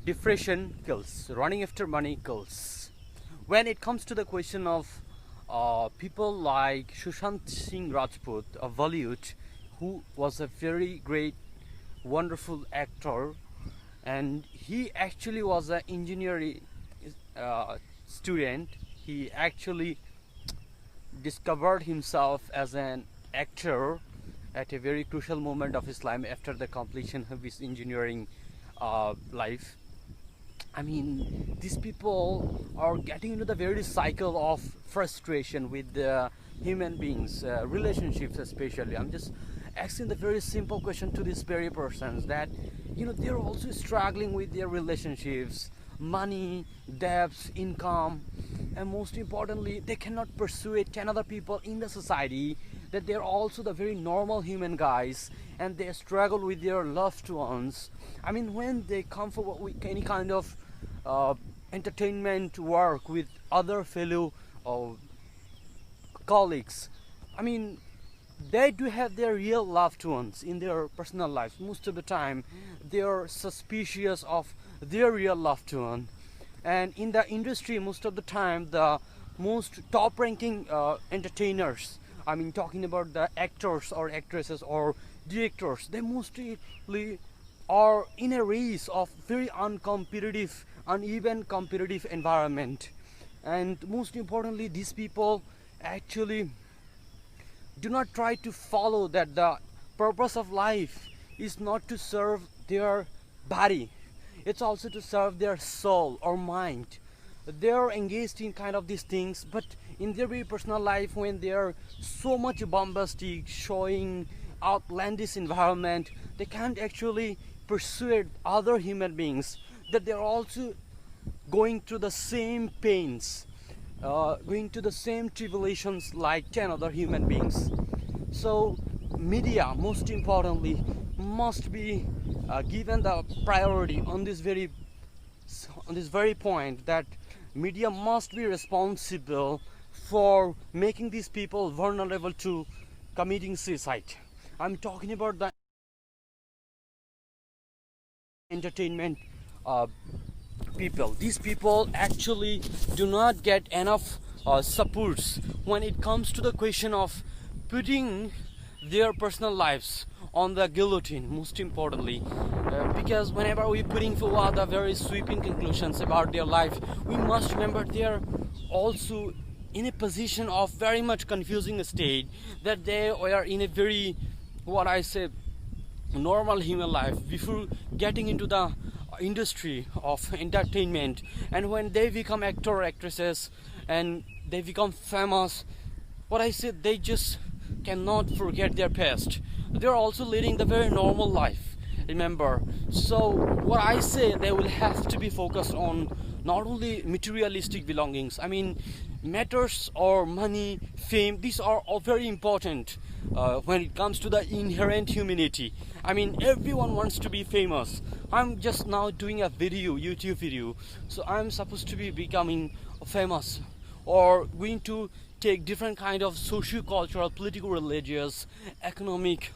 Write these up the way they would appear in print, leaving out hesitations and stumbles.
depression kills, running after money kills. When it comes to the question of people like Sushant Singh Rajput of Bollywood, who was a very great, wonderful actor, and he actually was an engineering student. He actually discovered himself as an actor at a very crucial moment of his life after the completion of his engineering life. I mean, these people are getting into the very cycle of frustration with the human beings, relationships especially. I'm just asking the very simple question to these very persons that, they're also struggling with their relationships, money, debts, income, and most importantly, they cannot persuade 10 other people in the society that they're also the very normal human guys and they struggle with their loved ones. I mean, when they come for any kind of entertainment work with other fellow colleagues, I mean, they do have their real loved ones in their personal lives. Most of the time, they are suspicious of their real loved one. And in the industry, most of the time, the most top-ranking entertainers, I mean, talking about the actors or actresses or directors, they mostly are in a race of very uncompetitive, uneven competitive environment. And most importantly, these people actually do not try to follow that the purpose of life is not to serve their body, it's also to serve their soul or mind. They are engaged in kind of these things, but in their very personal life, when they are so much bombastic, showing outlandish environment, they can't actually persuade other human beings that they're also going through the same pains, going to the same tribulations like 10 other human beings. So media, most importantly, must be given the priority on this very point, that media must be responsible for making these people vulnerable to committing suicide. I'm talking about the entertainment people. These people actually do not get enough supports when it comes to the question of putting their personal lives on the guillotine, most importantly, because whenever we're putting forward the very sweeping conclusions about their life, we must remember they are also in a position of very much confusing state, that they are in a very, what I say, normal human life before getting into the industry of entertainment. And when they become actor or actresses and they become famous, what I said, they just cannot forget their past. They're also leading the very normal life, remember. So what I say, they will have to be focused on not only materialistic belongings, I mean matters or money, fame, these are all very important when it comes to the inherent humanity. I mean, everyone wants to be famous. I'm just now doing a video, YouTube video, so I'm supposed to be becoming famous or going to take different kind of socio-cultural, political, religious, economic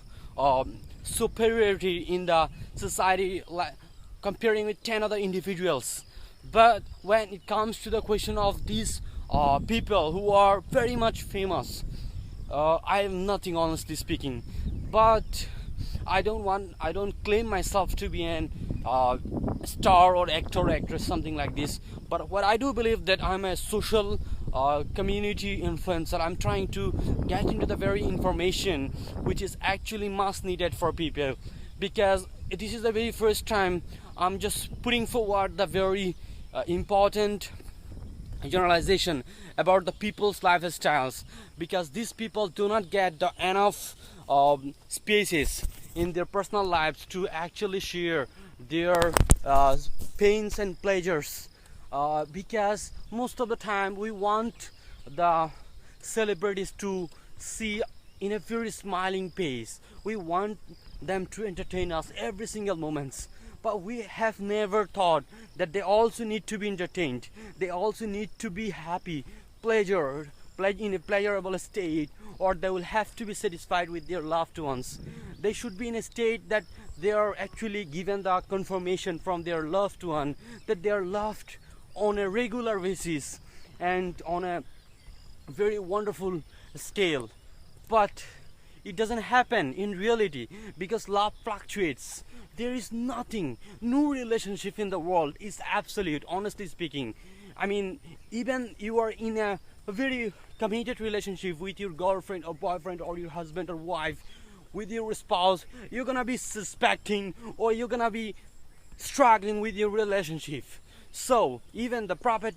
superiority in the society, comparing with 10 other individuals. But when it comes to the question of these people who are very much famous, I have nothing, honestly speaking. But I don't claim myself to be an star or actor or actress, something like this. But what I do believe, that I'm a social community influencer. I'm trying to get into the very information which is actually much needed for people, because this is the very first time I'm just putting forward the very important generalization about the people's lifestyles, because these people do not get the enough spaces in their personal lives to actually share their pains and pleasures, because most of the time we want the celebrities to see in a very smiling face. We want them to entertain us every single moments, but we have never thought that they also need to be entertained. They also need to be happy, in a pleasurable state, or they will have to be satisfied with their loved ones. They should be in a state that they are actually given the confirmation from their loved one that they are loved on a regular basis and on a very wonderful scale. But it doesn't happen in reality because love fluctuates. There is nothing, no relationship in the world is absolute, honestly speaking. I mean, even you are in a very committed relationship with your girlfriend or boyfriend or your husband or wife, with your spouse, you're gonna be suspecting or you're gonna be struggling with your relationship. So even the Prophet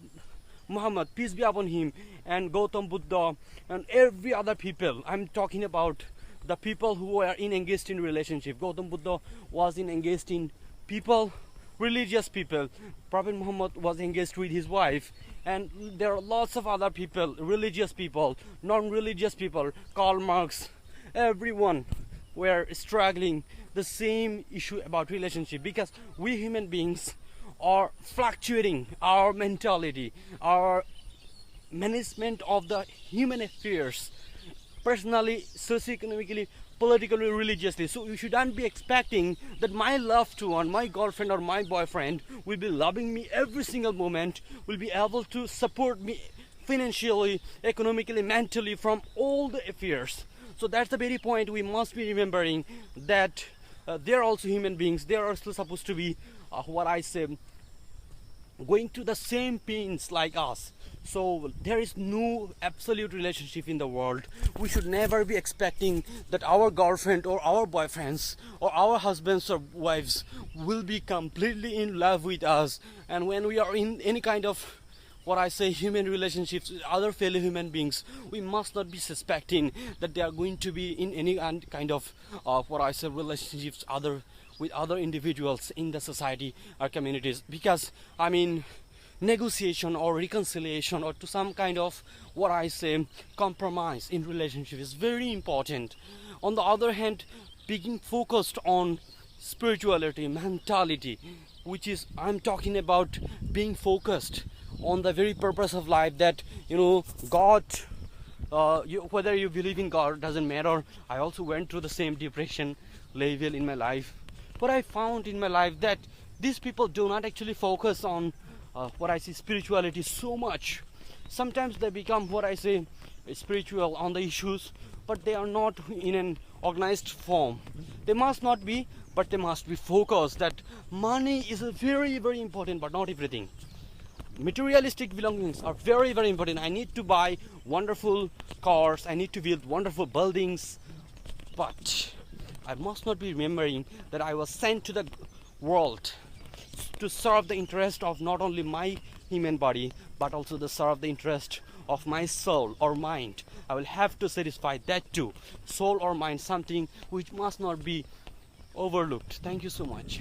Muhammad, peace be upon him, and Gautam Buddha and every other people, I'm talking about the people who were engaged in relationship. Gautam Buddha was engaged in people, religious people. Prophet Muhammad was engaged with his wife, and there are lots of other people, religious people, non-religious people, Karl Marx, everyone were struggling the same issue about relationship, because we human beings are fluctuating our mentality, our management of the human affairs, personally, socioeconomically, politically, religiously. So you shouldn't be expecting that my loved one, my girlfriend or my boyfriend will be loving me every single moment, will be able to support me financially, economically, mentally from all the affairs. So that's the very point we must be remembering, that they're also human beings. They're also supposed to be, what I say, going through the same pains like us. So there is no absolute relationship in the world. We should never be expecting that our girlfriend or our boyfriends or our husbands or wives will be completely in love with us. And when we are in any kind of, what I say, human relationships with other fellow human beings, we must not be suspecting that they are going to be in any kind of what I say, relationships with other individuals in the society or communities. Because I mean, negotiation or reconciliation or to some kind of, what I say, compromise in relationship is very important. On the other hand, being focused on spirituality, mentality, which is, I'm talking about being focused on the very purpose of life, that God, whether you believe in God doesn't matter. I also went through the same depression level in my life, but I found in my life that these people do not actually focus on what I say, spirituality so much. Sometimes they become, what I say, spiritual on the issues, but they are not in an organized form. They must not be, but they must be focused that money is very, very important, but not everything. Materialistic belongings are very, very important. I need to buy wonderful cars, I need to build wonderful buildings, but I must not be remembering that I was sent to the world to serve the interest of not only my human body, but also to serve the interest of my soul or mind. I will have to satisfy that too. Soul or mind, something which must not be overlooked. Thank you so much.